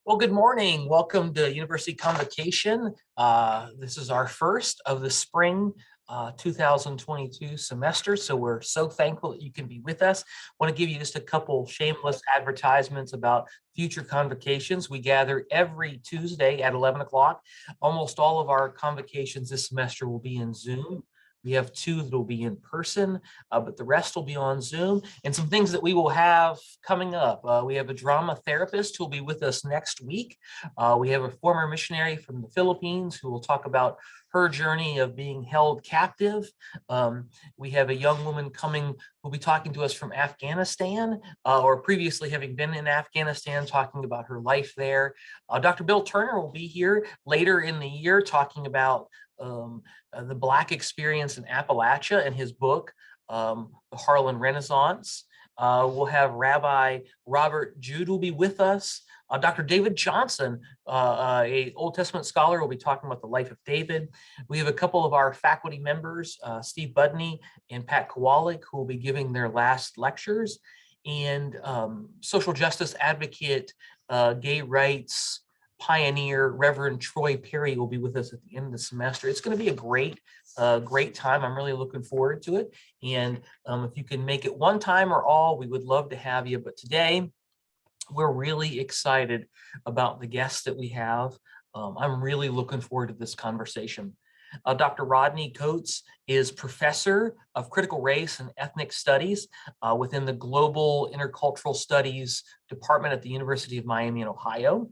Well, good morning. Welcome to University Convocation. This is our first of the spring 2022 semester, so we're so thankful that you can be with us. I want to give you just a couple shameless advertisements about future convocations. We gather every Tuesday at 11 o'clock. Almost all of our convocations this semester will be in Zoom. We have two that will be in person, but the rest will be on Zoom. And some things that we will have coming up. We have a drama therapist who will be with us next week. We have a former missionary from the Philippines who will talk about her journey of being held captive. We have a young woman coming who'll be talking to us from Afghanistan, or previously having been in Afghanistan, talking about her life there. Dr. Bill Turner will be here later in the year talking about the Black experience in Appalachia and his book, The Harlan Renaissance. We'll have Rabbi Robert Jude will be with us. Dr. David Johnson, a Old Testament scholar, will be talking about the life of David. We have a couple of our faculty members, Steve Budney and Pat Kowalik, who will be giving their last lectures. And social justice advocate, gay rights pioneer, Reverend Troy Perry, will be with us at the end of the semester. It's going to be a great time. I'm really looking forward to it. And if you can make it one time or all, we would love to have you. But today, we're really excited about the guests that we have. I'm really looking forward to this conversation. Dr. Rodney Coates is professor of critical race and ethnic studies within the Global Intercultural Studies Department at the University of Miami in Ohio.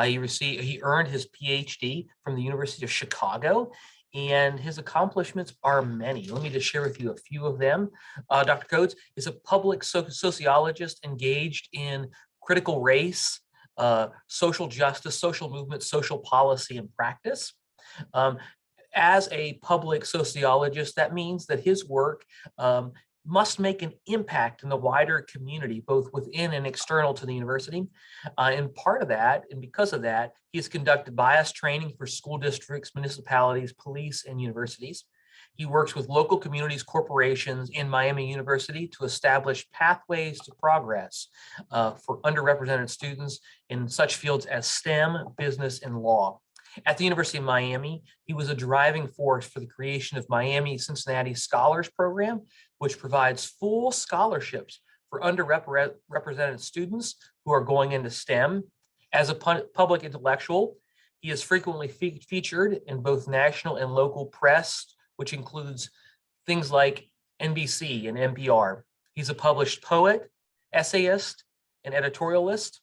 He earned his PhD from the University of Chicago, and his accomplishments are many. Let me just share with you a few of them. Dr. Coates is a public sociologist engaged in critical race, social justice, social movement, social policy, and practice. As a public sociologist, that means that his work must make an impact in the wider community, both within and external to the university. And part of that, and because of that, he has conducted bias training for school districts, municipalities, police, and universities. He works with local communities, corporations, and Miami University to establish pathways to progress for underrepresented students in such fields as STEM, business, and law. At the University of Miami, he was a driving force for the creation of Miami-Cincinnati Scholars Program, which provides full scholarships for underrepresented students who are going into STEM. As a public intellectual, he is frequently featured in both national and local press, which includes things like NBC and NPR. He's a published poet, essayist, and editorialist.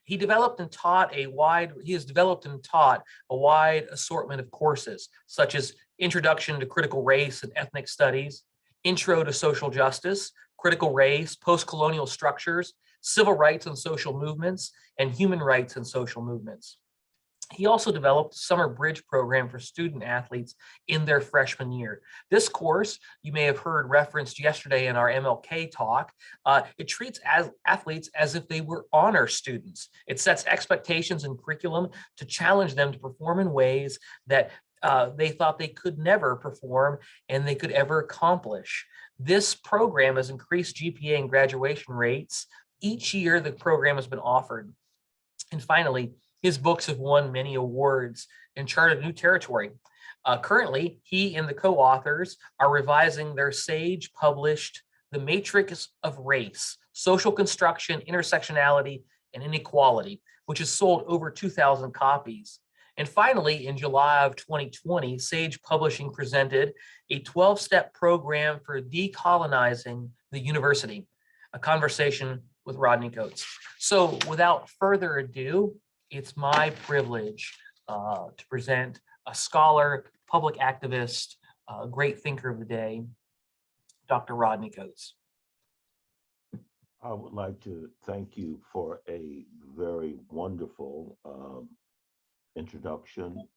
He has developed and taught a wide assortment of courses, such as Introduction to Critical Race and Ethnic Studies, Intro to Social Justice, Critical Race, Post-Colonial Structures, Civil Rights and Social Movements, and Human Rights and Social Movements. He also developed a summer bridge program for student athletes in their freshman year. This course, you may have heard referenced yesterday in our MLK talk, it treats athletes as if they were honor students. It sets expectations and curriculum to challenge them to perform in ways that they thought they could never perform and they could ever accomplish. This program has increased GPA and graduation rates each year the program has been offered. And finally, his books have won many awards and charted new territory. Currently, he and the co-authors are revising their SAGE-published The Matrix of Race, Social Construction, Intersectionality, and Inequality, which has sold over 2,000 copies. And finally, in July of 2020, Sage Publishing presented a 12-step program for decolonizing the university, a conversation with Rodney Coates. So without further ado, it's my privilege to present a scholar, public activist, great thinker of the day, Dr. Rodney Coates. I would like to thank you for a very wonderful introduction,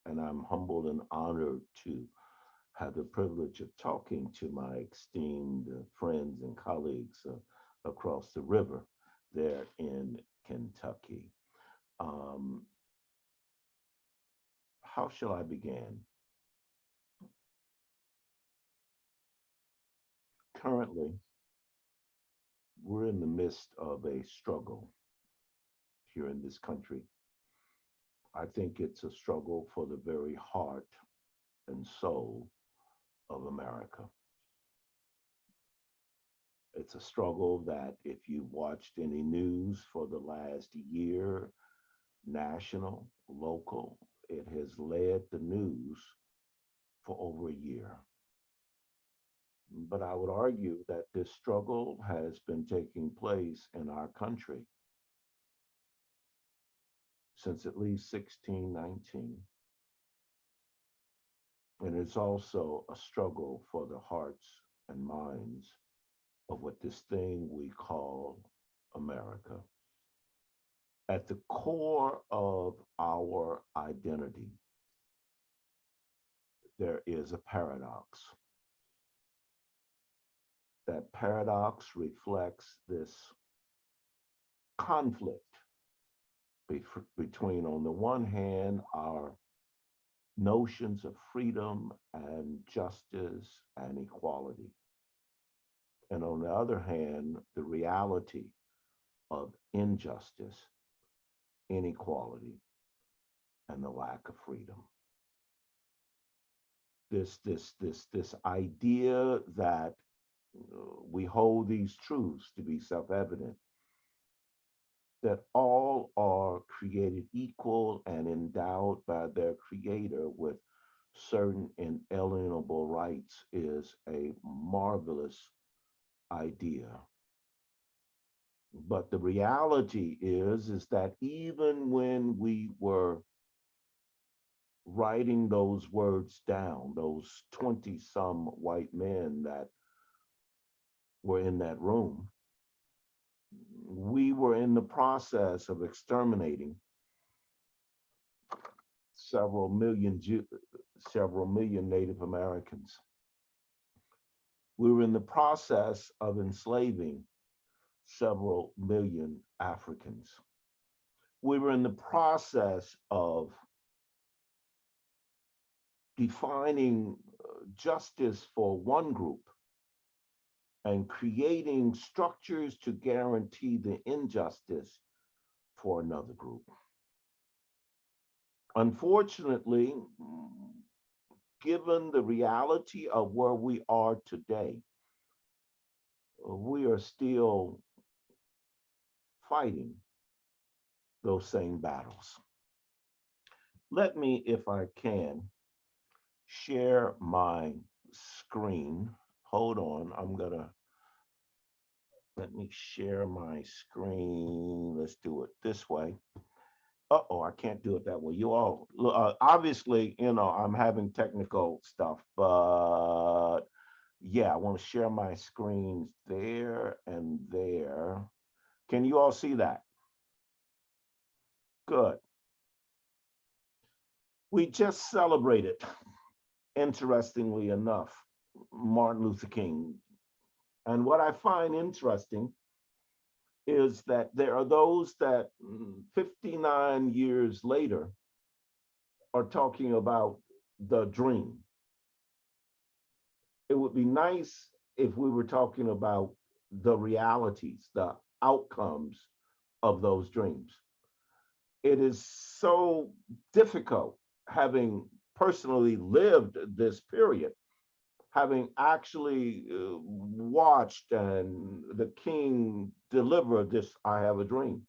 and I'm humbled and honored to have the privilege of talking to my esteemed friends and colleagues across the river there in Kentucky. How shall I begin? Currently, we're in the midst of a struggle here in this country. I think it's a struggle for the very heart and soul of America. It's a struggle that if you watched any news for the last year, national, local, it has led the news for over a year. But I would argue that this struggle has been taking place in our country since at least 1619. And it's also a struggle for the hearts and minds of what this thing we call America. At the core of our identity, there is a paradox. That paradox reflects this conflict between, on the one hand, our notions of freedom and justice and equality, and on the other hand, the reality of injustice, inequality, and the lack of freedom. This idea that we hold these truths to be self-evident, that all are created equal and endowed by their creator with certain inalienable rights, is a marvelous idea. But the reality is that even when we were writing those words down, those 20-some white men that were in that room, we were in the process of exterminating several million Native Americans. We were in the process of enslaving several million Africans. We were in the process of defining justice for one group and creating structures to guarantee the injustice for another group. Unfortunately, given the reality of where we are today, we are still fighting those same battles. Let me, if I can, share my screen. Hold on, let me share my screen. Let's do it this way. Uh-oh, I can't do it that way. You all, obviously, I'm having technical stuff, but yeah, I want to share my screens there and there. Can you all see that? Good. We just celebrated, interestingly enough, Martin Luther King. And what I find interesting is that there are those that 59 years later are talking about the dream. It would be nice if we were talking about the realities, the outcomes of those dreams. It is so difficult, having personally lived this period, having actually watched and the King deliver this "I have a dream,"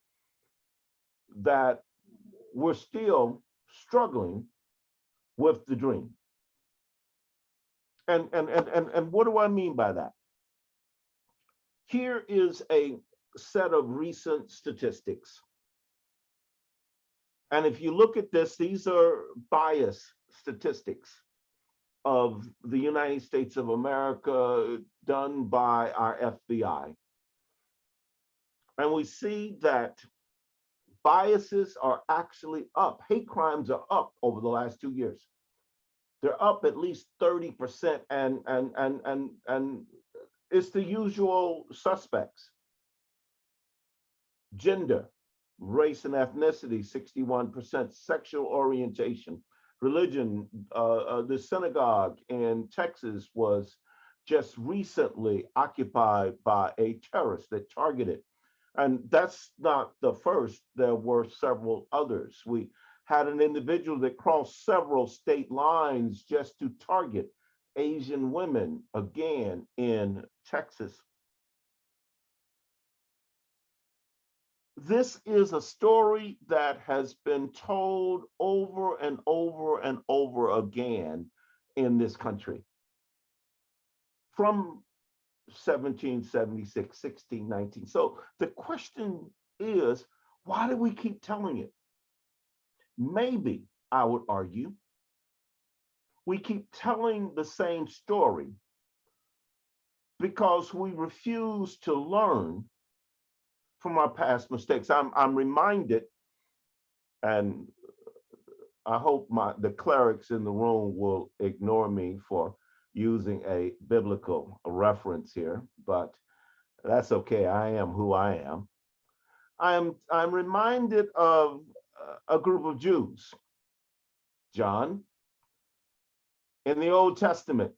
that we're still struggling with the dream. And what do I mean by that? Here is a set of recent statistics. And if you look at this, these are biased statistics of the United States of America done by our FBI. And we see that biases are actually up. Hate crimes are up over the last 2 years. They're up at least 30%, and it's the usual suspects. Gender, race and ethnicity, 61%, sexual orientation, religion. The synagogue in Texas was just recently occupied by a terrorist that targeted And that's not the first. There were several others. We had an individual that crossed several state lines just to target Asian women, again in Texas. This is a story that has been told over and over and over again in this country. From 1776, 1619. So the question is, why do we keep telling it? Maybe, I would argue, we keep telling the same story because we refuse to learn from our past mistakes. I'm reminded, and I hope the clerics in the room will ignore me for using a biblical reference here, but that's okay. I am who I am. I'm reminded of a group of Jews, John, in the Old Testament.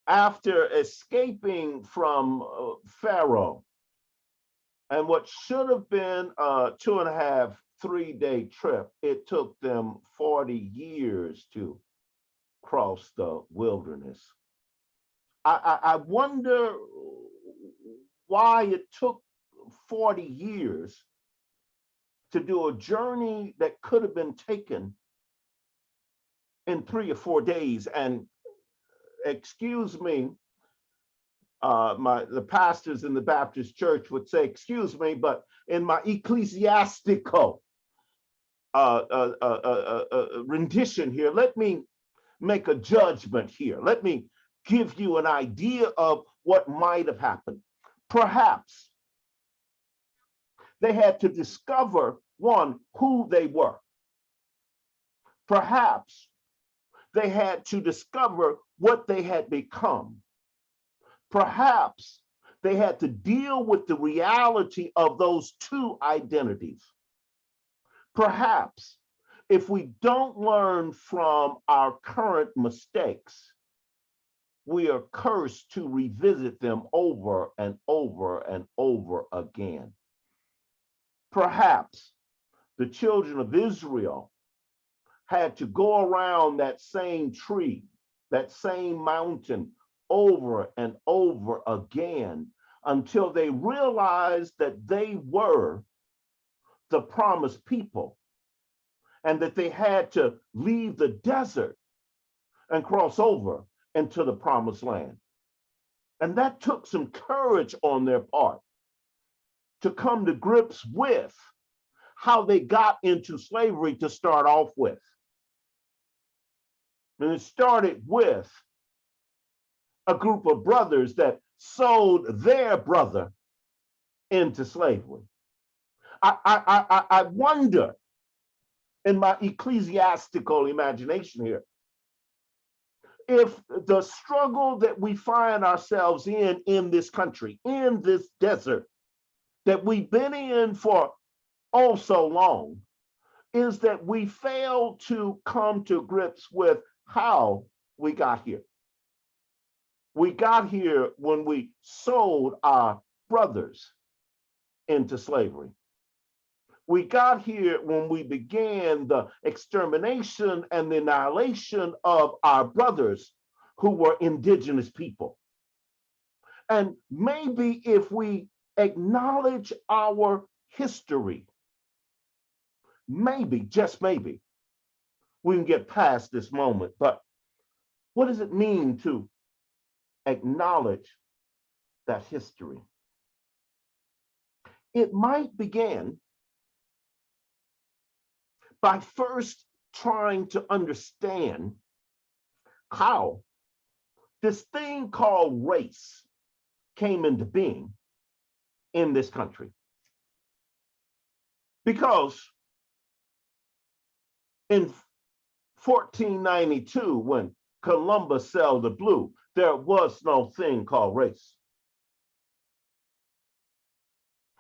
After escaping from Pharaoh, and what should have been a 2.5, 3-day trip, it took them 40 years to cross the wilderness. I wonder why it took 40 years to do a journey that could have been taken in 3 or 4 days. And excuse me, the pastors in the Baptist church would say, excuse me, but in my ecclesiastical rendition here, let me make a judgment here. Let me give you an idea of what might have happened. Perhaps they had to discover, one, who they were. Perhaps they had to discover what they had become. Perhaps they had to deal with the reality of those two identities. Perhaps if we don't learn from our current mistakes, we are cursed to revisit them over and over and over again. Perhaps the children of Israel had to go around that same tree, that same mountain, over and over again until they realized that they were the promised people and that they had to leave the desert and cross over into the promised land. And that took some courage on their part to come to grips with how they got into slavery to start off with. And it started with a group of brothers that sold their brother into slavery. I wonder, in my ecclesiastical imagination here, if the struggle that we find ourselves in this country, in this desert, that we've been in for oh so long, is that we fail to come to grips with how we got here. We got here when we sold our brothers into slavery. We got here when we began the extermination and the annihilation of our brothers who were indigenous people. And maybe if we acknowledge our history, maybe, just maybe, we can get past this moment. But what does it mean to acknowledge that history? It might begin by first trying to understand how this thing called race came into being in this country. Because in 1492, when Columbus sailed the blue, there was no thing called race.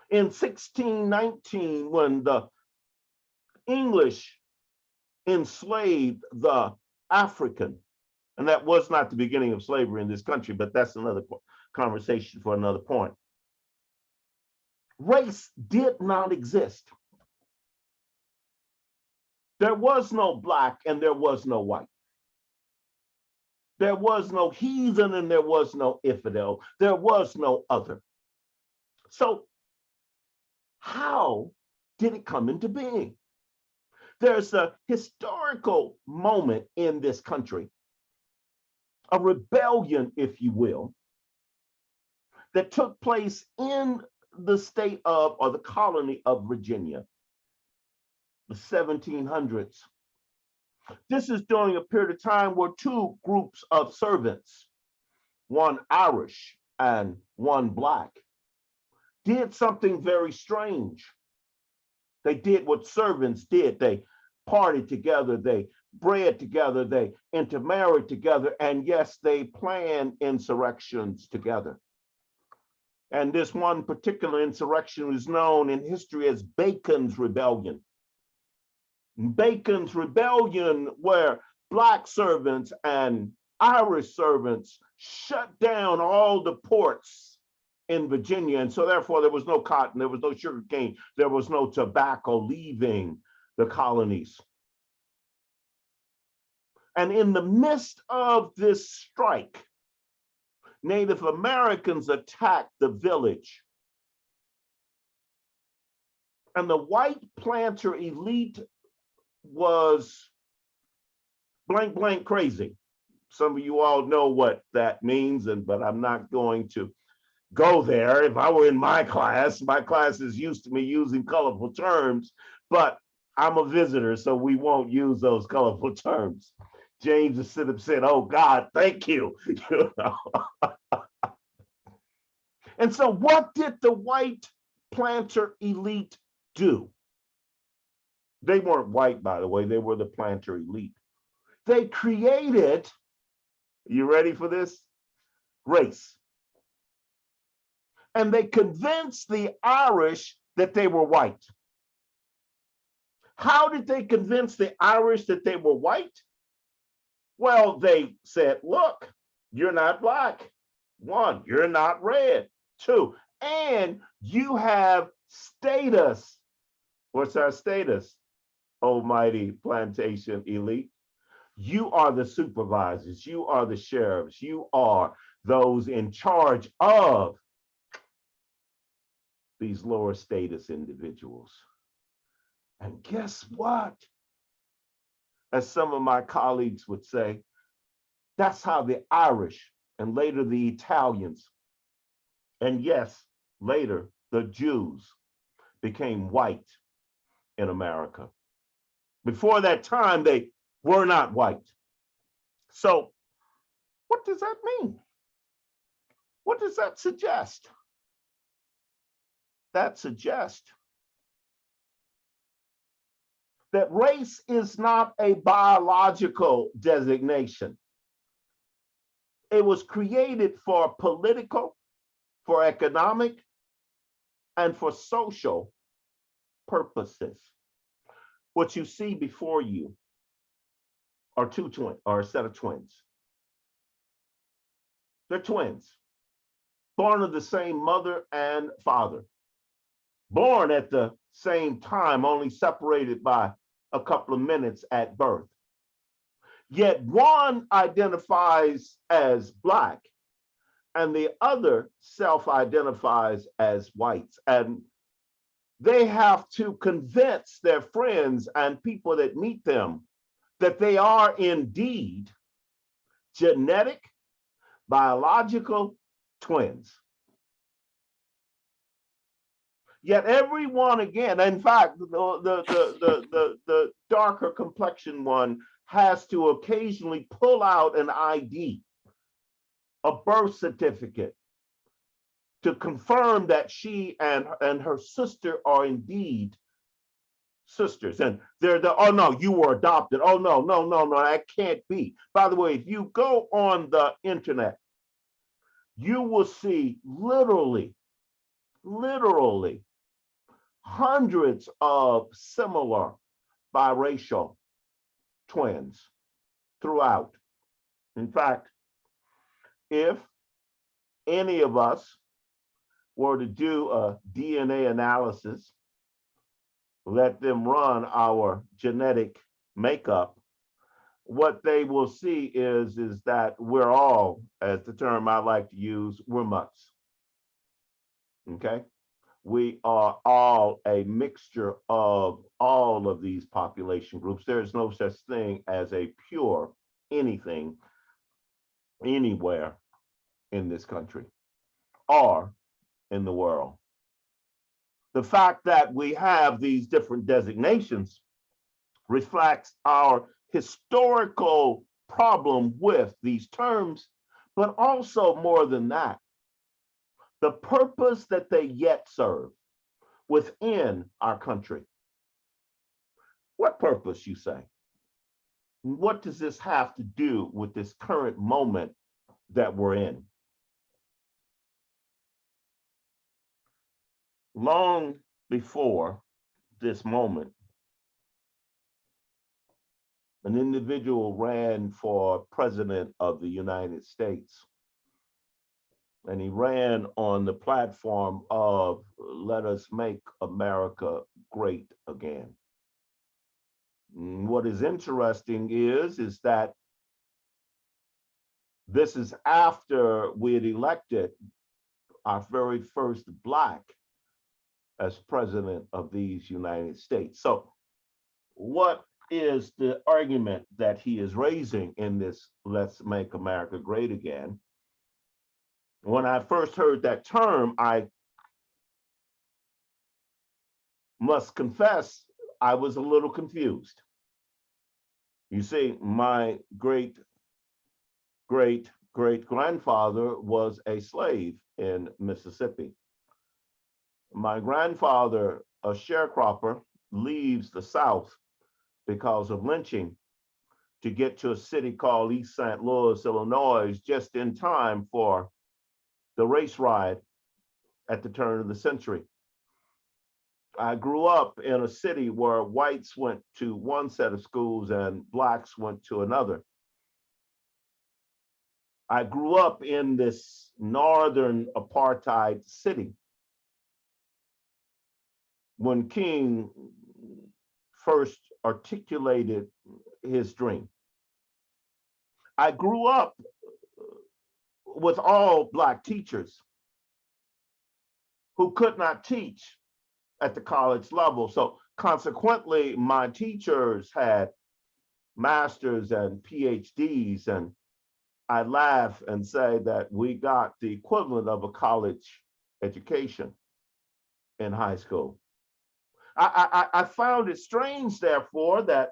In 1619, when the English enslaved the African, and that was not the beginning of slavery in this country, but that's another conversation for another point. Race did not exist. There was no black and there was no white. There was no heathen and there was no infidel. There was no other. So how did it come into being? There's a historical moment in this country, a rebellion, if you will, that took place in the state of, or the colony of Virginia, the 1700s. This is during a period of time where two groups of servants, one Irish and one black, did something very strange. They did what servants did. They partied together, they bred together, they intermarried together, and yes, they planned insurrections together. And this one particular insurrection is known in history as Bacon's Rebellion. Bacon's Rebellion, where black servants and Irish servants shut down all the ports in Virginia. And so therefore there was no cotton, there was no sugar cane, there was no tobacco leaving the colonies. And in the midst of this strike, Native Americans attacked the village. And the white planter elite was blank, blank crazy. Some of you all know what that means, but I'm not going to go there. If I were in my class is used to me using colorful terms, but I'm a visitor, so we won't use those colorful terms. James has said, oh God, thank you. You know? And so what did the white planter elite do? They weren't white, by the way, they were the planter elite. They created, you ready for this? Race. And they convinced the Irish that they were white. How did they convince the Irish that they were white? Well, they said, look, you're not black. One, you're not red. Two, and you have status. What's our status, almighty plantation elite? You are the supervisors, you are the sheriffs, you are those in charge of these lower status individuals. And guess what? As some of my colleagues would say, that's how the Irish and later the Italians, and yes, later the Jews became white in America. Before that time, they were not white. So what does that mean? What does that suggest? That suggests that race is not a biological designation. It was created for political, for economic, and for social purposes. What you see before you are a set of twins. They're twins, born of the same mother and father, born at the same time, only separated by a couple of minutes at birth. Yet one identifies as black and the other self-identifies as whites. And they have to convince their friends and people that meet them that they are indeed genetic, biological twins. Yet everyone, again, in fact, the darker complexion one has to occasionally pull out an ID, a birth certificate, to confirm that she and her sister are indeed sisters. And they're oh no, you were adopted. Oh no, that can't be. By the way, if you go on the internet, you will see literally hundreds of similar biracial twins throughout. In fact, if any of us were to do a DNA analysis, let them run our genetic makeup, what they will see is that we're all, as the term I like to use, we're mutts. Okay? We are all a mixture of all of these population groups. There is no such thing as a pure anything anywhere in this country or in the world. The fact that we have these different designations reflects our historical problem with these terms, but also more than that, the purpose that they yet serve within our country. What purpose, you say? What does this have to do with this current moment that we're in? Long before this moment, an individual ran for president of the United States. And he ran on the platform of let us make America great again. What is interesting is that this is after we had elected our very first Black as president of these United States. So what is the argument that he is raising in this Let's Make America Great Again? When I first heard that term, I must confess, I was a little confused. You see, my great-great-great-grandfather was a slave in Mississippi. My grandfather, a sharecropper, leaves the South because of lynching to get to a city called East St. Louis, Illinois, just in time for the race riot at the turn of the century. I grew up in a city where whites went to one set of schools and Blacks went to another. I grew up in this northern apartheid city when King first articulated his dream. I grew up with all Black teachers who could not teach at the college level. So consequently, my teachers had masters and PhDs, and I laugh and say that we got the equivalent of a college education in high school. I found it strange, therefore, that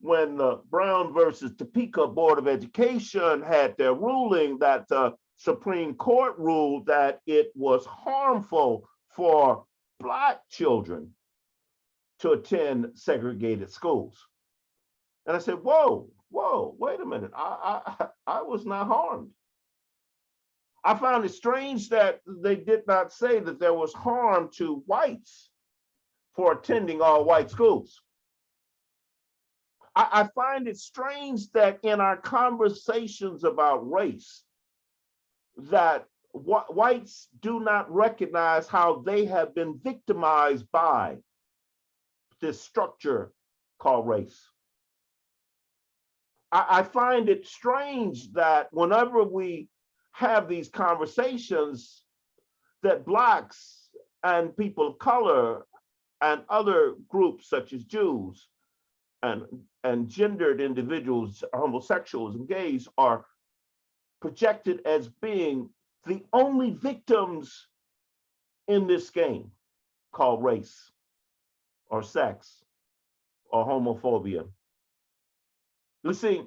when the Brown versus Topeka Board of Education had their ruling, that the Supreme Court ruled that it was harmful for Black children to attend segregated schools. And I said, whoa, wait a minute, I was not harmed. I found it strange that they did not say that there was harm to whites for attending all white schools. I find it strange that in our conversations about race, that whites do not recognize how they have been victimized by this structure called race. I find it strange that whenever we have these conversations, that Blacks and people of color and other groups such as Jews and gendered individuals, homosexuals and gays, are projected as being the only victims in this game called race or sex or homophobia. You see,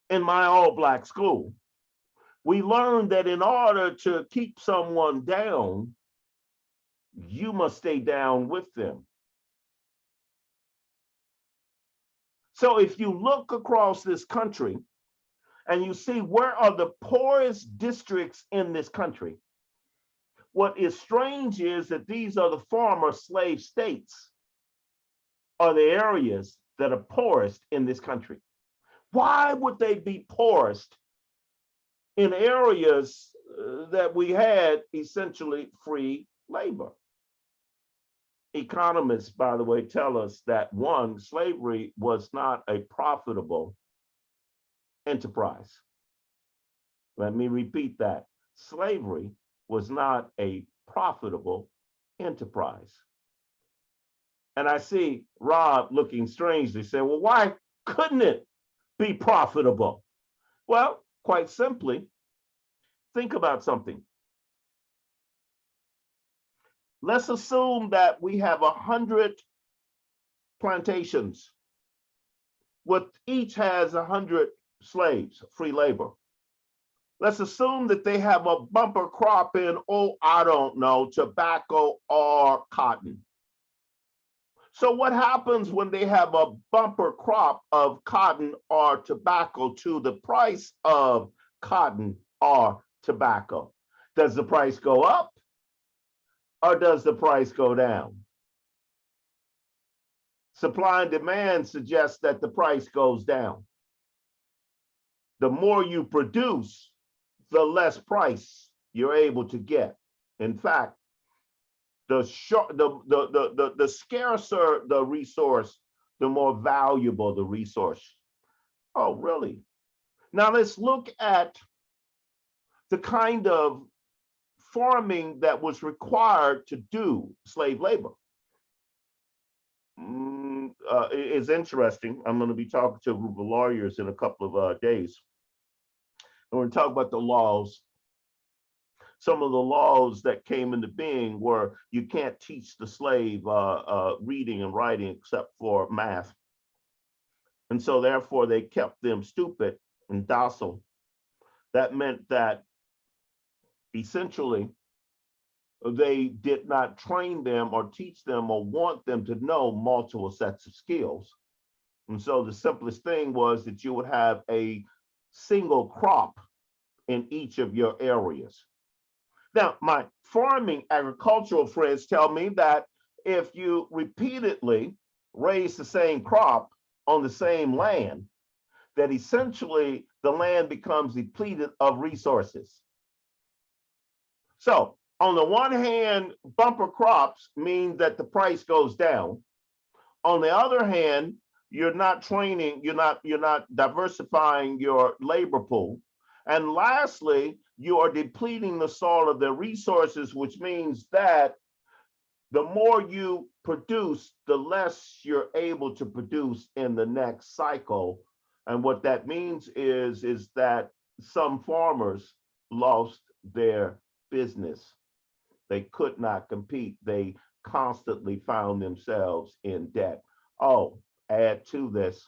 in my all Black school, we learned that in order to keep someone down, you must stay down with them. So if you look across this country and you see where are the poorest districts in this country, what is strange is that these are the former slave states, are the areas that are poorest in this country. Why would they be poorest in areas that we had essentially free labor. Economists, by the way, tell us that one, slavery was not a profitable enterprise. Let me repeat that. Slavery was not a profitable enterprise. And I see Rob looking strangely, saying, well, why couldn't it be profitable? Well, quite simply, think about something. Let's assume that we have 100 plantations, with each has 100 slaves, free labor. Let's assume that they have a bumper crop in, oh, I don't know, tobacco or cotton. So what happens when they have a bumper crop of cotton or tobacco to the price of cotton or tobacco? Does the price go up or does the price go down? Supply and demand suggests that the price goes down. The more you produce, the less price you're able to get. In fact, the scarcer the resource, the more valuable the resource. Oh, really? Now let's look at the kind of farming that was required to do slave labor. It's interesting. I'm going to be talking to a group of lawyers in a couple of days. And we're going to talk about the laws. Some of the laws that came into being were you can't teach the slave reading and writing except for math. And so therefore they kept them stupid and docile. That meant that essentially they did not train them or teach them or want them to know multiple sets of skills. And so the simplest thing was that you would have a single crop in each of your areas. Now, my farming agricultural friends tell me that if you repeatedly raise the same crop on the same land, that essentially the land becomes depleted of resources. So on the one hand, bumper crops mean that the price goes down. On the other hand, you're not training, you're not diversifying your labor pool. And lastly, you are depleting the soil of their resources, which means that the more you produce, the less you're able to produce in the next cycle. And what that means is that some farmers lost their business. They could not compete. They constantly found themselves in debt. Oh, add to this,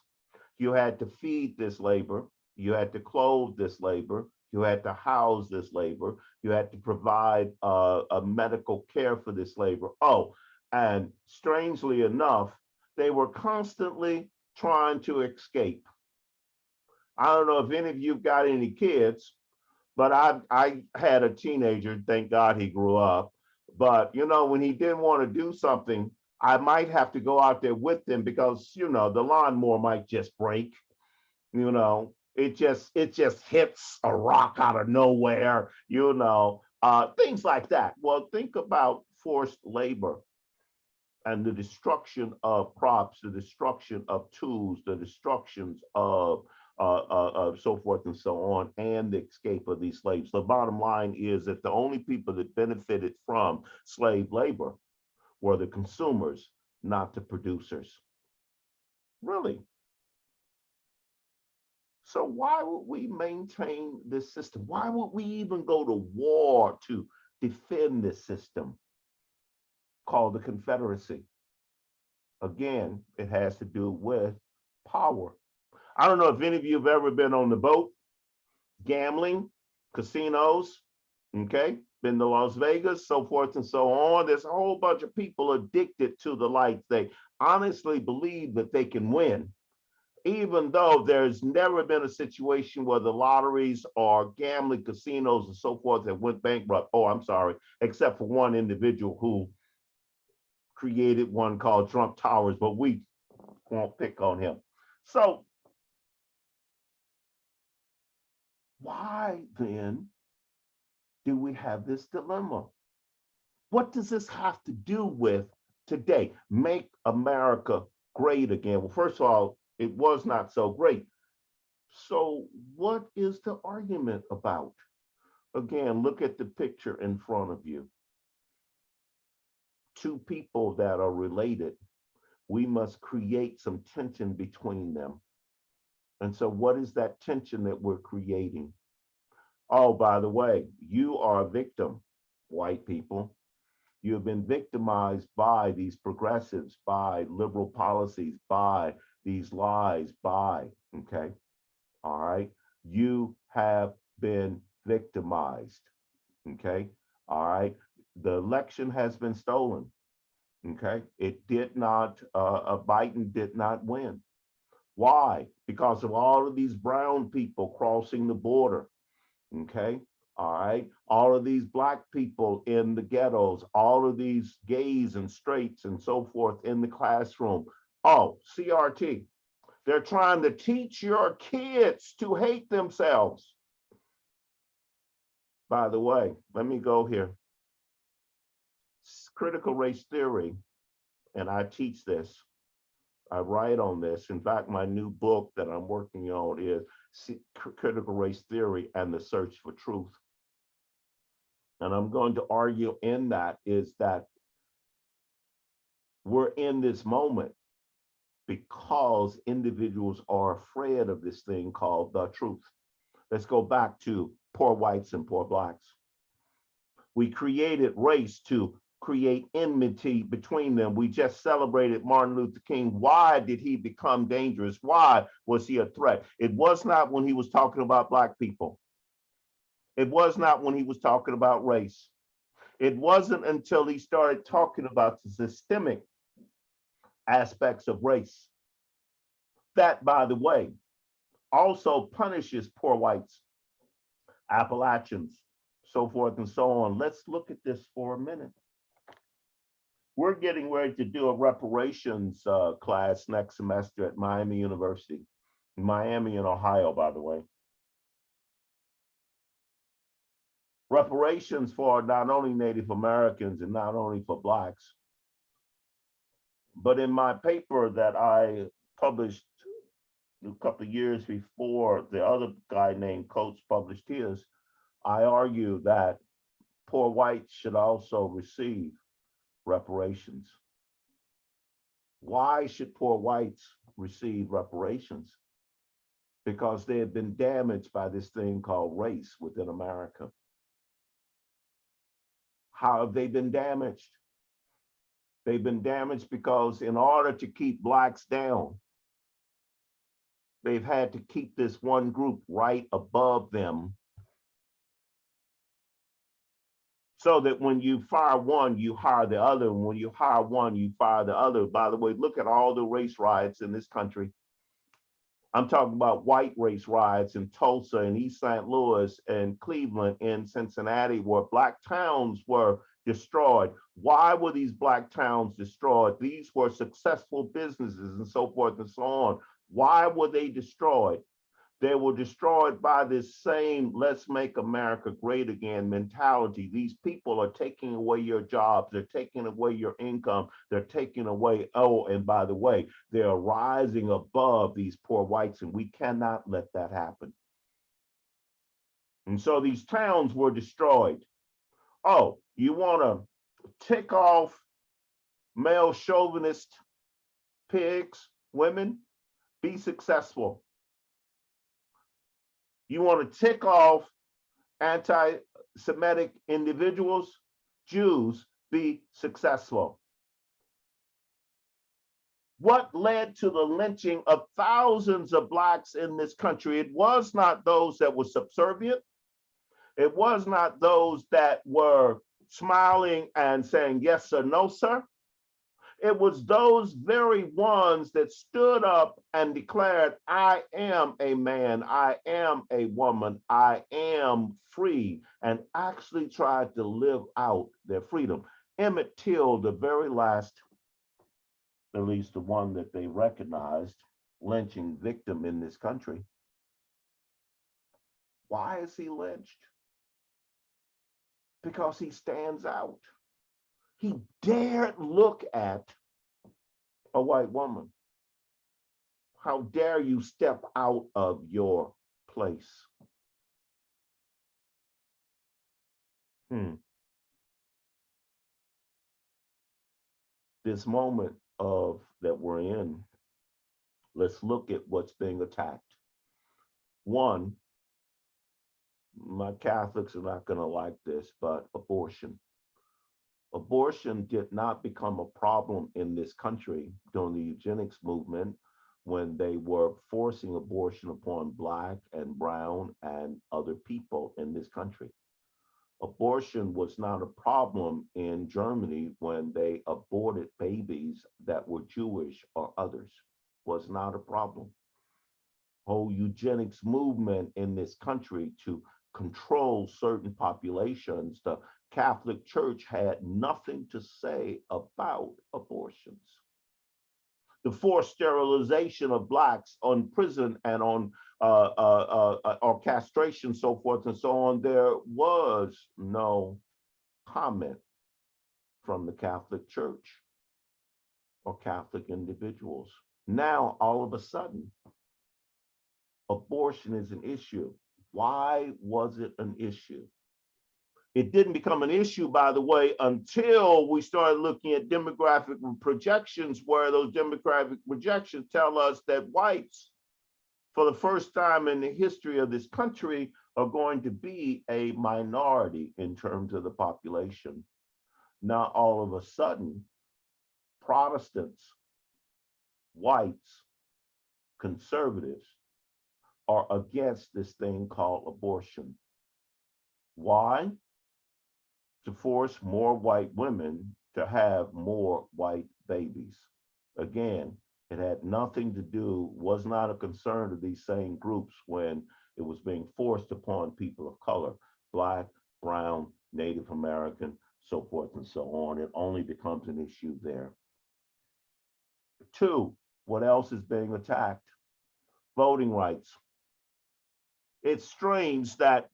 you had to feed this labor. You had to clothe this labor. You had to house this labor. You had to provide a medical care for this labor. Oh, and strangely enough, they were constantly trying to escape. I don't know if any of you got any kids, but I had a teenager, thank God he grew up. But, you know, when he didn't want to do something, I might have to go out there with him because, you know, the lawnmower might just break, you know. It just hits a rock out of nowhere, you know, things like that. Well, think about forced labor and the destruction of crops, the destruction of tools, the destructions of so forth and so on, and the escape of these slaves. The bottom line is that the only people that benefited from slave labor were the consumers, not the producers. Really? So why would we maintain this system? Why would we even go to war to defend this system called the Confederacy? Again, it has to do with power. I don't know if any of you have ever been on the boat, gambling, casinos, okay? Been to Las Vegas, so forth and so on. There's a whole bunch of people addicted to the lights. They honestly believe that they can win, even though there's never been a situation where the lotteries or gambling casinos and so forth have went bankrupt. Oh, I'm sorry, except for one individual who created one called Trump Towers, but we won't pick on him. So why then do we have this dilemma? What does this have to do with today? Make America great again. Well, first of all, it was not so great. So what is the argument about? Again, look at the picture in front of you. Two people that are related, we must create some tension between them. And so what is that tension that we're creating? Oh, by the way, you are a victim, white people. You have been victimized by these progressives, by liberal policies, by these lies, okay? All right. You have been victimized, okay? All right. The election has been stolen, okay? It did not, Biden did not win. Why? Because of all of these brown people crossing the border, okay? All right. All of these Black people in the ghettos, all of these gays and straights and so forth in the classroom. Oh, CRT. They're trying to teach your kids to hate themselves. By the way, let me go here. Critical race theory, and I teach this. I write on this. In fact, my new book that I'm working on is Critical Race Theory and the Search for Truth. And I'm going to argue in that is that we're in this moment because individuals are afraid of this thing called the truth. Let's go back to poor whites and poor Blacks. We created race to create enmity between them. We just celebrated Martin Luther King. Why did he become dangerous? Why was he a threat? It was not when he was talking about Black people. It was not when he was talking about race. It wasn't until he started talking about the systemic aspects of race. That, by the way, also punishes poor whites, Appalachians, so forth and so on. Let's look at this for a minute. We're getting ready to do a reparations class next semester at Miami University, Miami in Ohio, by the way. Reparations for not only Native Americans and not only for Blacks, but in my paper that I published a couple of years before the other guy named Coates published his, I argue that poor whites should also receive reparations. Why should poor whites receive reparations? Because they have been damaged by this thing called race within America. How have they been damaged? They've been damaged because in order to keep Blacks down, they've had to keep this one group right above them, so that when you fire one, you hire the other. And when you hire one, you fire the other. By the way, look at all the race riots in this country. I'm talking about white race riots in Tulsa and East St. Louis and Cleveland and Cincinnati, where Black towns were destroyed. Why were these Black towns destroyed? These were successful businesses and so forth and so on. Why were they destroyed? They were destroyed by this same let's make America great again mentality. These people are taking away your jobs. They're taking away your income. They're taking away, oh, and by the way, they're rising above these poor whites, and we cannot let that happen. And so these towns were destroyed. Oh, you want to tick off male chauvinist pigs, women? Be successful. You want to tick off anti-Semitic individuals, Jews, be successful. What led to the lynching of thousands of Blacks in this country? It was not those that were subservient. It was not those that were smiling and saying, yes, sir, no, sir. It was those very ones that stood up and declared, I am a man, I am a woman, I am free, and actually tried to live out their freedom. Emmett Till, the very last, at least the one that they recognized, lynching victim in this country. Why is he lynched? because he stands out. He dared look at a white woman. How dare you step out of your place? This moment of that we're in, let's look at what's being attacked. One, my Catholics are not going to like this, but abortion. Abortion did not become a problem in this country during the eugenics movement when they were forcing abortion upon Black and brown and other people in this country. Abortion was not a problem in Germany when they aborted babies that were Jewish or others. Was not a problem. Whole eugenics movement in this country to control certain populations, the Catholic Church had nothing to say about abortions. The forced sterilization of Blacks on prison and on or castration, so forth and so on, there was no comment from the Catholic Church or Catholic individuals. Now, all of a sudden, abortion is an issue. Why was it an issue? It didn't become an issue, by the way, until we started looking at demographic projections, where those demographic projections tell us that whites, for the first time in the history of this country, are going to be a minority in terms of the population. Now, all of a sudden, Protestants, whites, conservatives are against this thing called abortion. Why? To force more white women to have more white babies. Again, it had nothing to do, was not a concern of these same groups when it was being forced upon people of color, Black, brown, Native American, so forth and so on. It only becomes an issue there. Two, what else is being attacked? Voting rights. It's strange that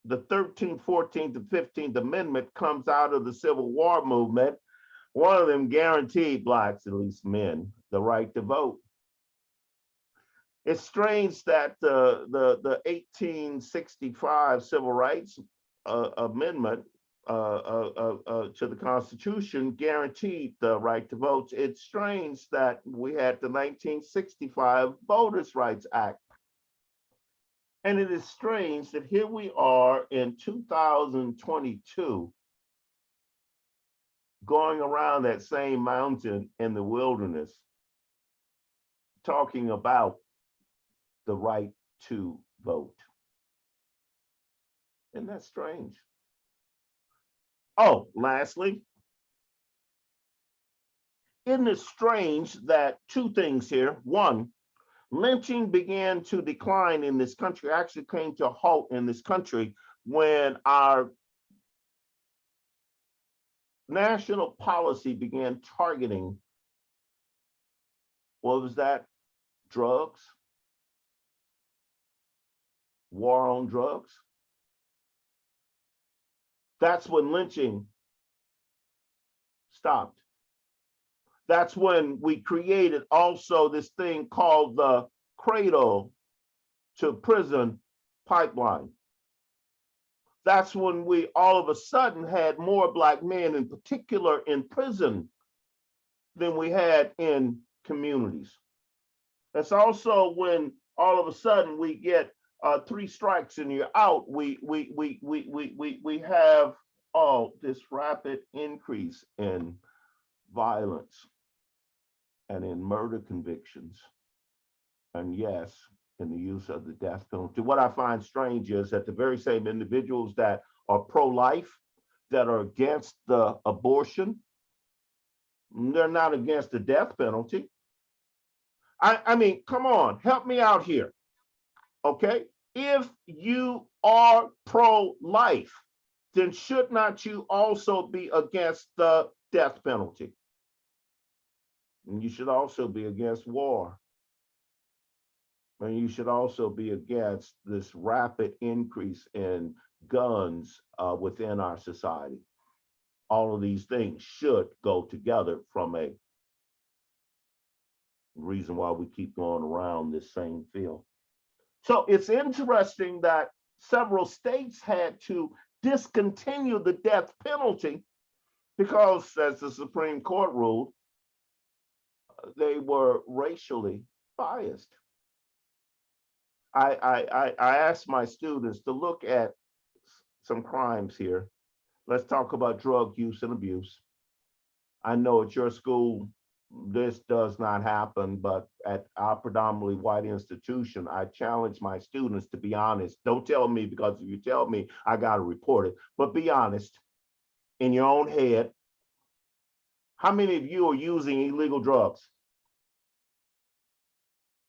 the 13th, 14th, and 15th Amendment comes out of the Civil War movement. One of them guaranteed Blacks, at least men, the right to vote. It's strange that the 1865 Civil Rights Amendment to the Constitution guaranteed the right to vote. It's strange that we had the 1965 Voters' Rights Act. And it is strange that here we are in 2022, going around that same mountain in the wilderness, talking about the right to vote. Isn't that strange? Oh, lastly, isn't it strange that two things here? One, lynching began to decline in this country, actually came to a halt in this country when our national policy began targeting, what was that? Drugs, war on drugs. That's when lynching stopped. That's when we created also this thing called the cradle to prison pipeline. That's when we all of a sudden had more Black men in particular in prison than we had in communities. That's also when all of a sudden we get 3 strikes and you're out. We have this rapid increase in violence and in murder convictions, and yes, in the use of the death penalty. What I find strange is that the very same individuals that are pro-life, that are against the abortion, they're not against the death penalty. I mean, come on, help me out here, okay? If you are pro-life, then should not you also be against the death penalty? And you should also be against war. And you should also be against this rapid increase in guns within our society. All of these things should go together from a reason why we keep going around this same field. So it's interesting that several states had to discontinue the death penalty because, as the Supreme Court ruled, they were racially biased. I asked my students to look at some crimes here. Let's talk about drug use and abuse. I know at your school, this does not happen, but at our predominantly white institution, I challenge my students to be honest. Don't tell me, because if you tell me, I got to report it, but be honest in your own head. How many of you are using illegal drugs?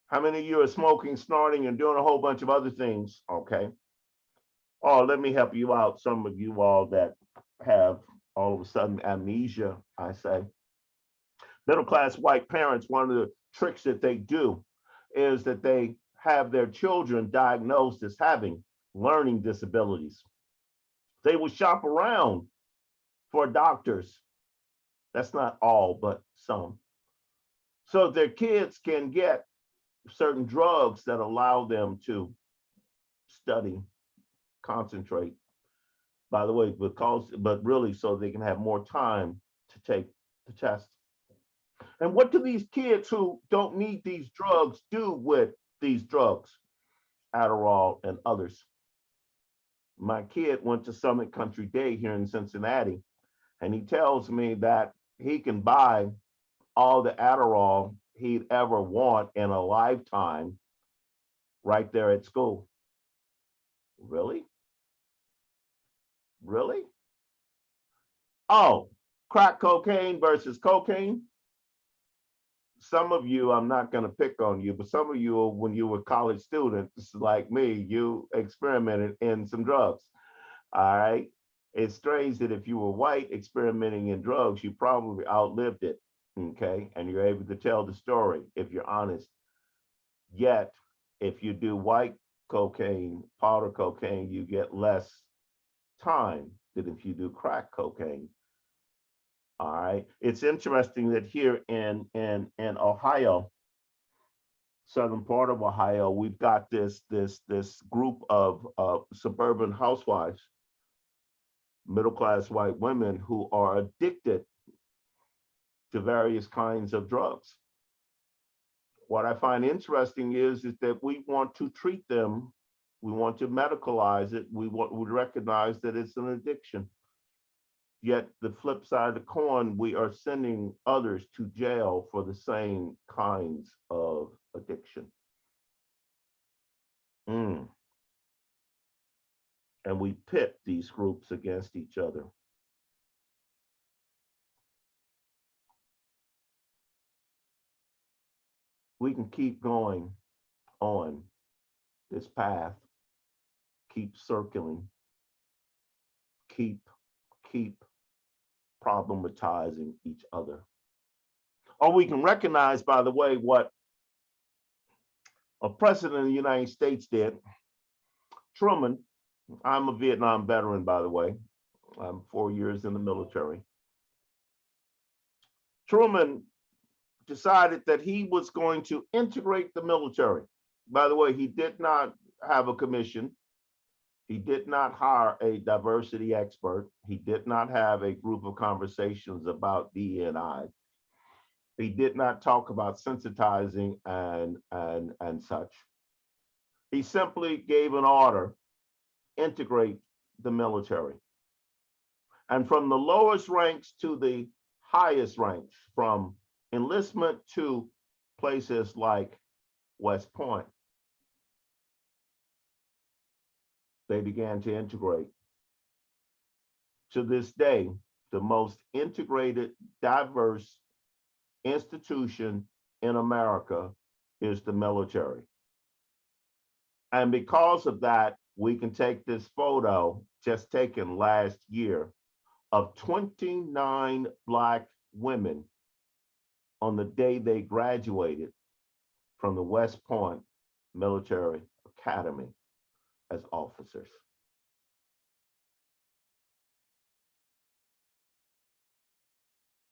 How many of you are smoking, snorting, and doing a whole bunch of other things? Okay. Oh, let me help you out. Some of you all that have all of a sudden amnesia, I say. Middle class white parents, one of the tricks that they do is that they have their children diagnosed as having learning disabilities. They will shop around for doctors. That's not all, but some. So their kids can get certain drugs that allow them to study, concentrate. By the way, but really so they can have more time to take the test. And what do these kids who don't need these drugs do with these drugs, Adderall and others? My kid went to Summit Country Day here in Cincinnati, and he tells me that he can buy all the Adderall he'd ever want in a lifetime right there at school. Really? Really? Oh, crack cocaine versus cocaine. Some of you, I'm not going to pick on you, but some of you, when you were college students like me, you experimented in some drugs. All right. It's strange that if you were white experimenting in drugs, you probably outlived it. Okay. And you're able to tell the story if you're honest. Yet, if you do white cocaine, powder cocaine, you get less time than if you do crack cocaine. All right. It's interesting that here in Ohio, southern part of Ohio, we've got this group of suburban housewives, middle class white women who are addicted to various kinds of drugs. What I find interesting is that we want to treat them, we want to medicalize it, we recognize that it's an addiction. Yet the flip side of the coin, we are sending others to jail for the same kinds of addiction. And we pit these groups against each other. We can keep going on this path, keep circling, keep problematizing each other. Or we can recognize, by the way, what a president of the United States did. Truman, I'm a Vietnam veteran, by the way. I'm 4 years in the military. Truman decided that he was going to integrate the military. By the way, he did not have a commission. He did not hire a diversity expert. He did not have a group of conversations about D&I. He did not talk about sensitizing and such. He simply gave an order, integrate the military. And from the lowest ranks to the highest ranks, from enlistment to places like West Point, they began to integrate. To this day, the most integrated, diverse institution in America is the military. And because of that, we can take this photo just taken last year of 29 Black women on the day they graduated from the West Point military academy as officers.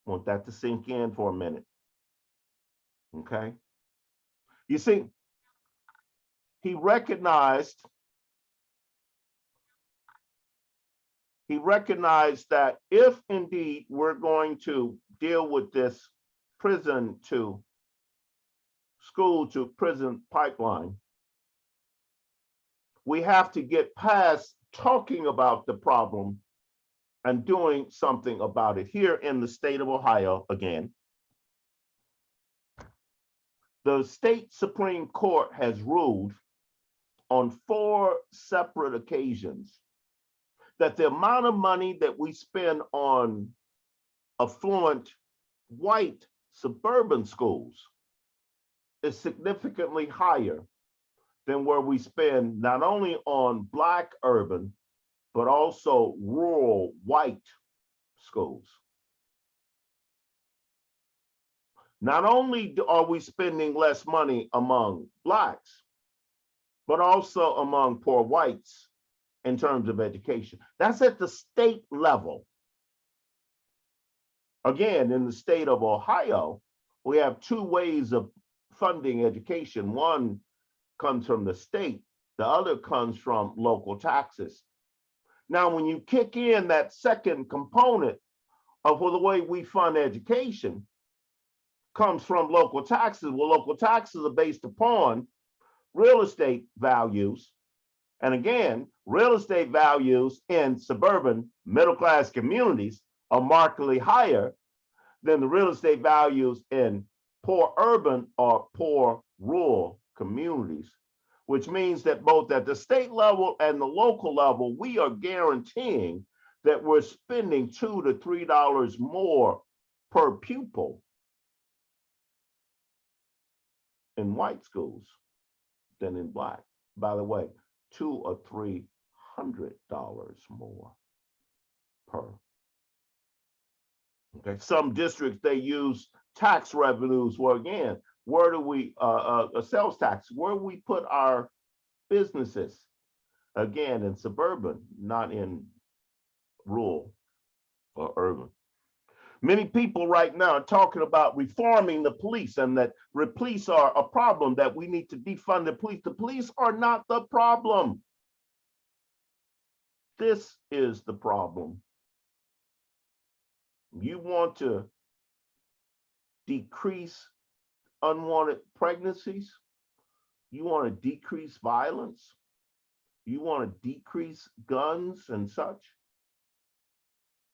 Want that to sink in for a minute. Okay. You see, he recognized that if indeed we're going to deal with this prison to school to prison pipeline, we have to get past talking about the problem and doing something about it. Here in the state of Ohio, again, the state Supreme Court has ruled on 4 separate occasions that the amount of money that we spend on affluent white suburban schools is significantly higher than where we spend not only on Black urban, but also rural white schools. Not only are we spending less money among Blacks, but also among poor whites in terms of education. That's at the state level. Again, in the state of Ohio, we have 2 ways of funding education. One comes from the state, the other comes from local taxes. Now, when you kick in that second component of the way we fund education comes from local taxes. Well, local taxes are based upon real estate values. And again, real estate values in suburban middle-class communities are markedly higher than the real estate values in poor urban or poor rural communities, which means that both at the state level and the local level, we are guaranteeing that we're spending $2 to $3 more per pupil in white schools than in Black. By the way, $200 or $300 more per. Okay, some districts, they use tax revenues. Well, again, where do we, sales tax, where do we put our businesses? Again, in suburban, not in rural or urban. Many people right now are talking about reforming the police and that police are a problem, that we need to defund the police. The police are not the problem. This is the problem. You want to decrease unwanted pregnancies? You want to decrease violence? You want to decrease guns and such?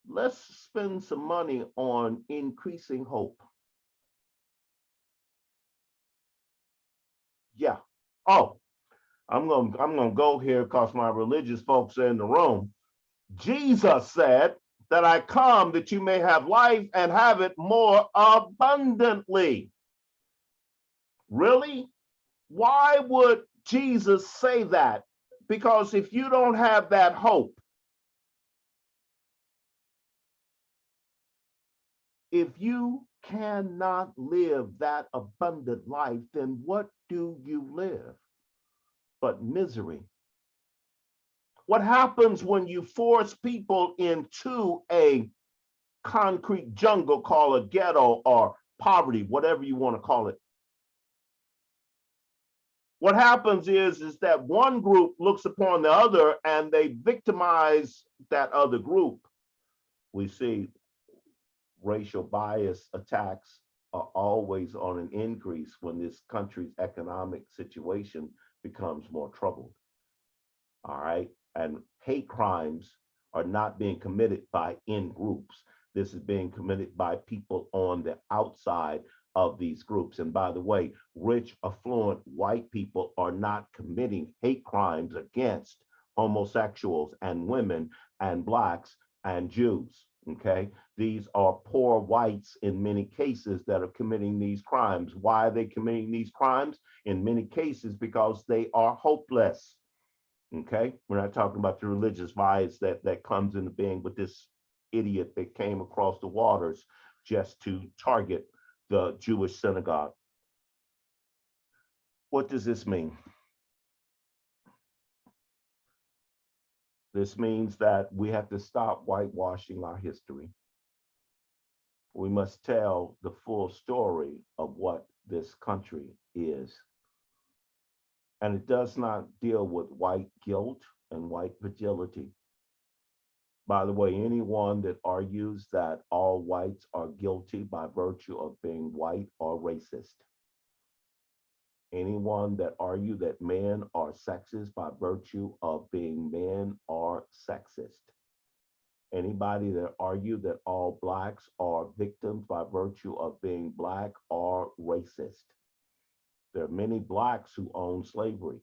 Let's spend some money on increasing hope. Yeah. Oh, I'm gonna go here because my religious folks are in the room. Jesus said that I come that you may have life and have it more abundantly. Really? Why would Jesus say that? Because if you don't have that hope, if you cannot live that abundant life, then what do you live but misery? What happens when you force people into a concrete jungle called a ghetto or poverty, whatever you want to call it? What happens is that one group looks upon the other and they victimize that other group. We see racial bias attacks are always on an increase when this country's economic situation becomes more troubled. All right. And hate crimes are not being committed by in groups. This is being committed by people on the outside of these groups. And by the way, rich, affluent white people are not committing hate crimes against homosexuals and women and Blacks and Jews. Okay, these are poor whites in many cases that are committing these crimes. Why are they committing these crimes? In many cases, because they are hopeless. Okay, we're not talking about the religious bias that comes into being with this idiot that came across the waters just to target the Jewish synagogue. What does this mean? This means that we have to stop whitewashing our history. We must tell the full story of what this country is. And it does not deal with white guilt and white fragility. By the way, anyone that argues that all whites are guilty by virtue of being white are racist. Anyone that argue that men are sexist by virtue of being men are sexist. Anybody that argue that all blacks are victims by virtue of being black are racist. There are many blacks who own slavery.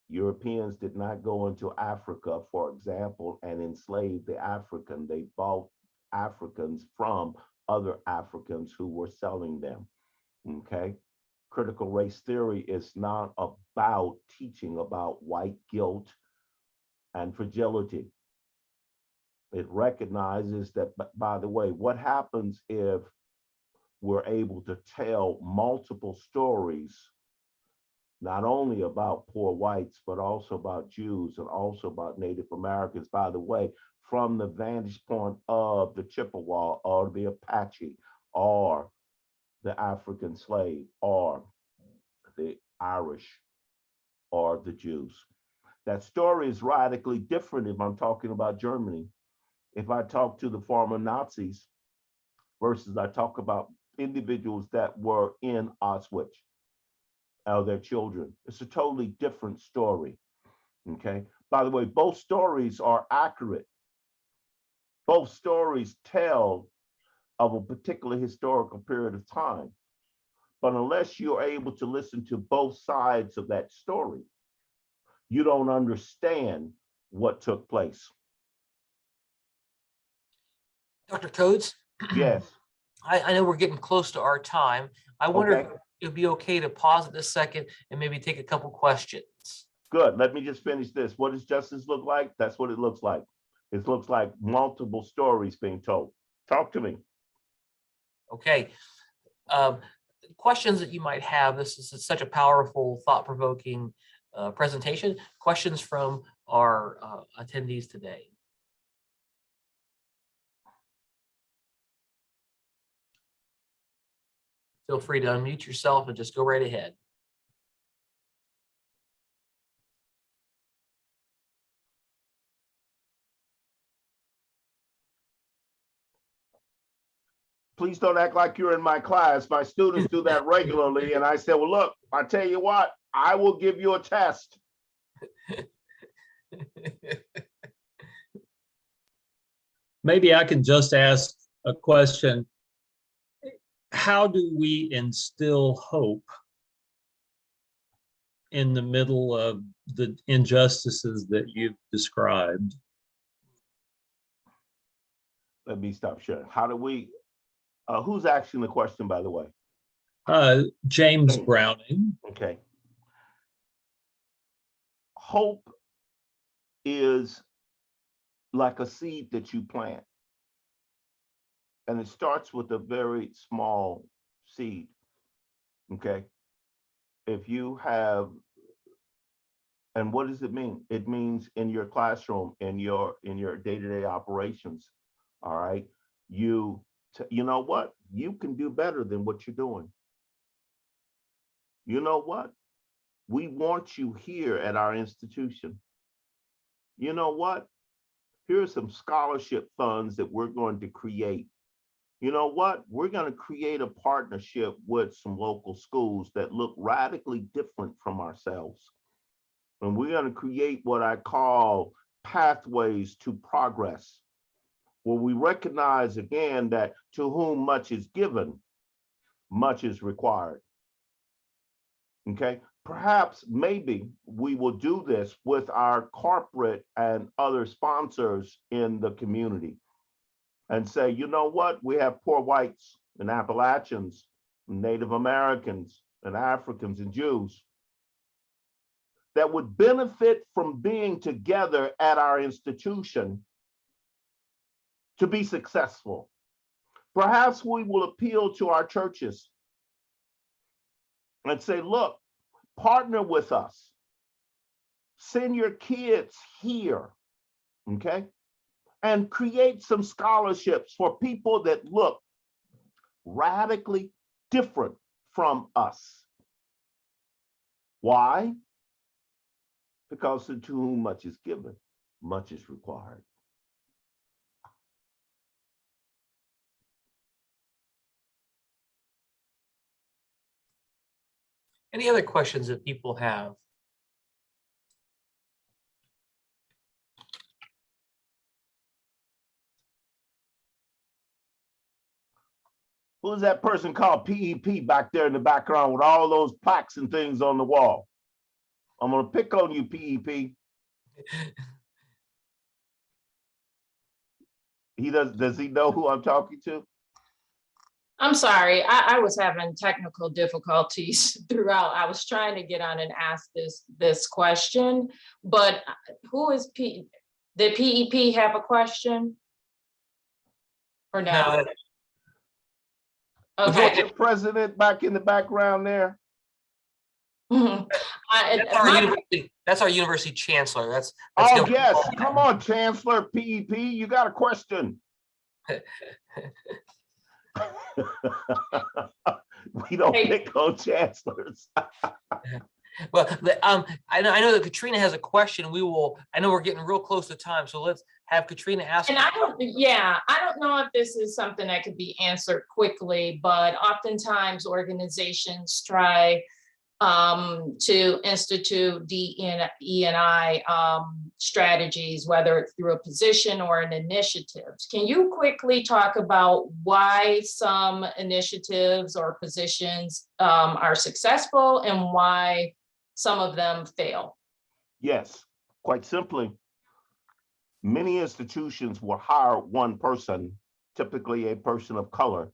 Europeans did not go into Africa, for example, and enslave the African. They bought Africans from other Africans who were selling them, okay? Critical race theory is not about teaching about white guilt and fragility. It recognizes that, by the way, what happens if we're able to tell multiple stories, not only about poor whites, but also about Jews and also about Native Americans, by the way, from the vantage point of the Chippewa or the Apache or the African slave or the Irish or the Jews. That story is radically different if I'm talking about Germany. If I talk to the former Nazis versus I talk about individuals that were in Auschwitz or their children, it's a totally different story, okay? By the way, both stories are accurate. Both stories tell of a particular historical period of time. But unless you're able to listen to both sides of that story, you don't understand what took place. Dr. Coates? Yes. I know we're getting close to our time. I wonder Okay. if it'd be okay to pause at this second and maybe take a couple questions. Good. Let me just finish this. What does justice look like? That's what it looks like. It looks like multiple stories being told. Talk to me. Okay. Questions that you might have. This is such a powerful, thought-provoking presentation. Questions from our attendees today. Feel free to unmute yourself and just go right ahead. Please don't act like you're in my class. My students do that regularly. And I said, well, look, I tell you what, I will give you a test. Maybe I can just ask a question. How do we instill hope in the middle of the injustices that you've described? Let me stop sharing. How do we, who's asking the question, by the way? James Browning. Okay. Hope is like a seed that you plant. And it starts with a very small seed, okay? If you have, and what does it mean? It means in your classroom, in your day-to-day operations, all right? You know what? You can do better than what you're doing. You know what? We want you here at our institution. You know what? Here's some scholarship funds that we're going to create. You know what? We're going to create a partnership with some local schools that look radically different from ourselves. And we're going to create what I call pathways to progress, where we recognize again that to whom much is given, much is required. Okay? Perhaps, maybe we will do this with our corporate and other sponsors in the community and say, you know what, we have poor whites and Appalachians, and Native Americans and Africans and Jews that would benefit from being together at our institution to be successful. Perhaps we will appeal to our churches and say, look, Partner with us. Send your kids here, okay? And create some scholarships for people that look radically different from us. Why? Because to whom much is given, much is required. Any other questions that people have? Who's that person called PEP back there in the background with all those plaques and things on the wall? I'm gonna pick on you, PEP. Does he know who I'm talking to? I'm sorry, I was having technical difficulties throughout. I was trying to get on and ask this question, but who is P? Did PEP have a question? Or no? Okay. The president back in the background there. That's our university chancellor. That's oh yes, come on, Chancellor PEP, you got a question. We don't pick on chancellors. Well, I know that Katrina has a question. I know we're getting real close to time, so let's have Katrina ask. And I don't know if this is something that could be answered quickly, but oftentimes organizations try to institute DE&I strategies, whether it's through a position or an initiative. Can you quickly talk about why some initiatives or positions are successful and why some of them fail? Yes, quite simply, many institutions will hire one person, typically a person of color,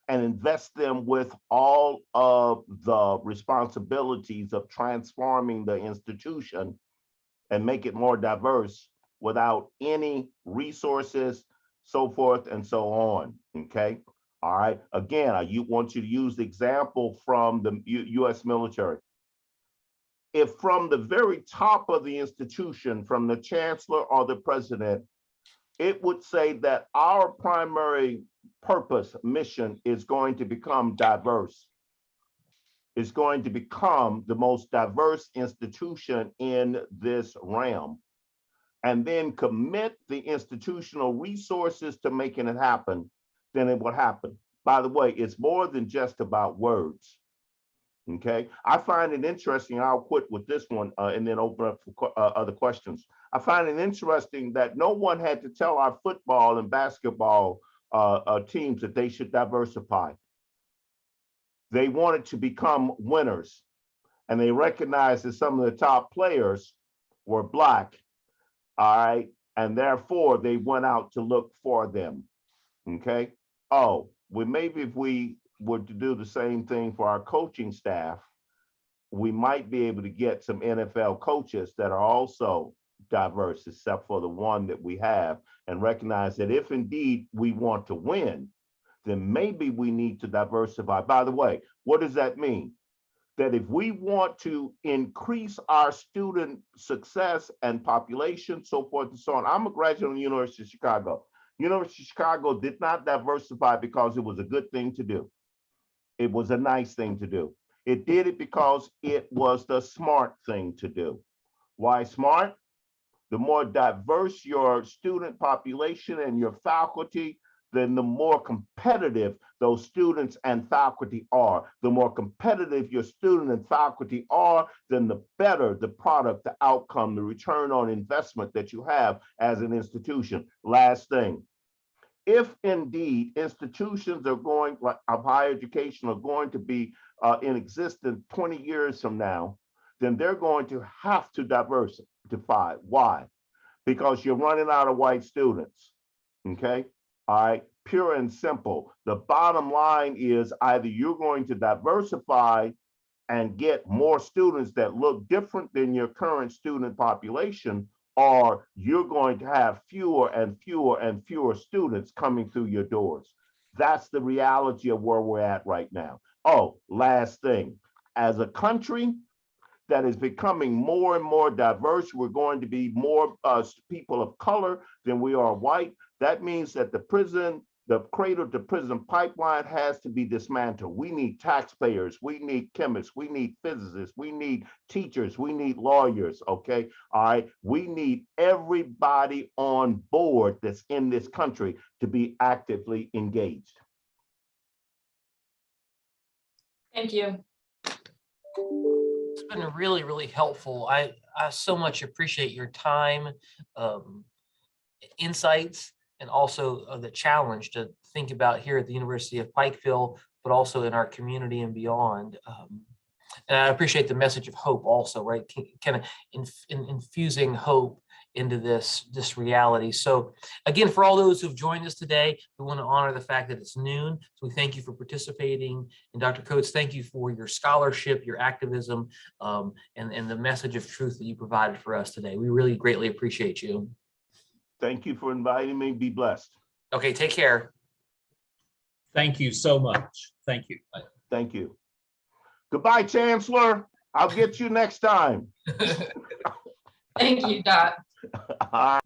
and invest them with all of the responsibilities of transforming the institution and make it more diverse without any resources, so forth and so on, okay? All right, again, I want you to use the example from the US military. If from the very top of the institution, from the chancellor or the president, it would say that our primary purpose, mission is going to become diverse. It's going to become the most diverse institution in this realm, and then commit the institutional resources to making it happen, then it would happen. By the way, it's more than just about words. Okay, I find it interesting. I'll quit with this one and then open up for other questions. I find it interesting that no one had to tell our football and basketball teams that they should diversify. They wanted to become winners, and they recognized that some of the top players were Black, all right, and therefore they went out to look for them, okay? Oh, well, maybe if we were to do the same thing for our coaching staff, we might be able to get some NFL coaches that are also diverse, except for the one that we have, and recognize that if indeed we want to win, then maybe we need to diversify. By the way, what does that mean? That if we want to increase our student success and population, so forth and so on. I'm a graduate of the University of Chicago. University of Chicago did not diversify because it was a good thing to do. It was a nice thing to do. It did it because it was the smart thing to do. Why smart? The more diverse your student population and your faculty, then the more competitive those students and faculty are. The more competitive your student and faculty are, then the better the product, the outcome, the return on investment that you have as an institution. Last thing, if indeed institutions are going, like of higher education, are going to be in existence 20 years from now, then they're going to have to diversify. Why? Because you're running out of white students, okay? All right, pure and simple. The bottom line is either you're going to diversify and get more students that look different than your current student population, or you're going to have fewer and fewer and fewer students coming through your doors. That's the reality of where we're at right now. Oh, last thing, as a country, that is becoming more and more diverse. We're going to be more people of color than we are white. That means that the cradle to prison pipeline has to be dismantled. We need taxpayers, we need chemists, we need physicists, we need teachers, we need lawyers, okay? All right, we need everybody on board that's in this country to be actively engaged. Thank you. It's been really, really helpful. I so much appreciate your time, insights, and also the challenge to think about here at the University of Pikeville, but also in our community and beyond. And I appreciate the message of hope also, right? Kind of infusing hope into this reality. So again, for all those who've joined us today, we want to honor the fact that it's noon. So we thank you for participating. And Dr. Coates, thank you for your scholarship, your activism, and the message of truth that you provided for us today. We really greatly appreciate you. Thank you for inviting me. Be blessed. Okay, take care. Thank you so much. Thank you. Thank you. Goodbye, Chancellor. I'll get you next time. Thank you, Doc. All right.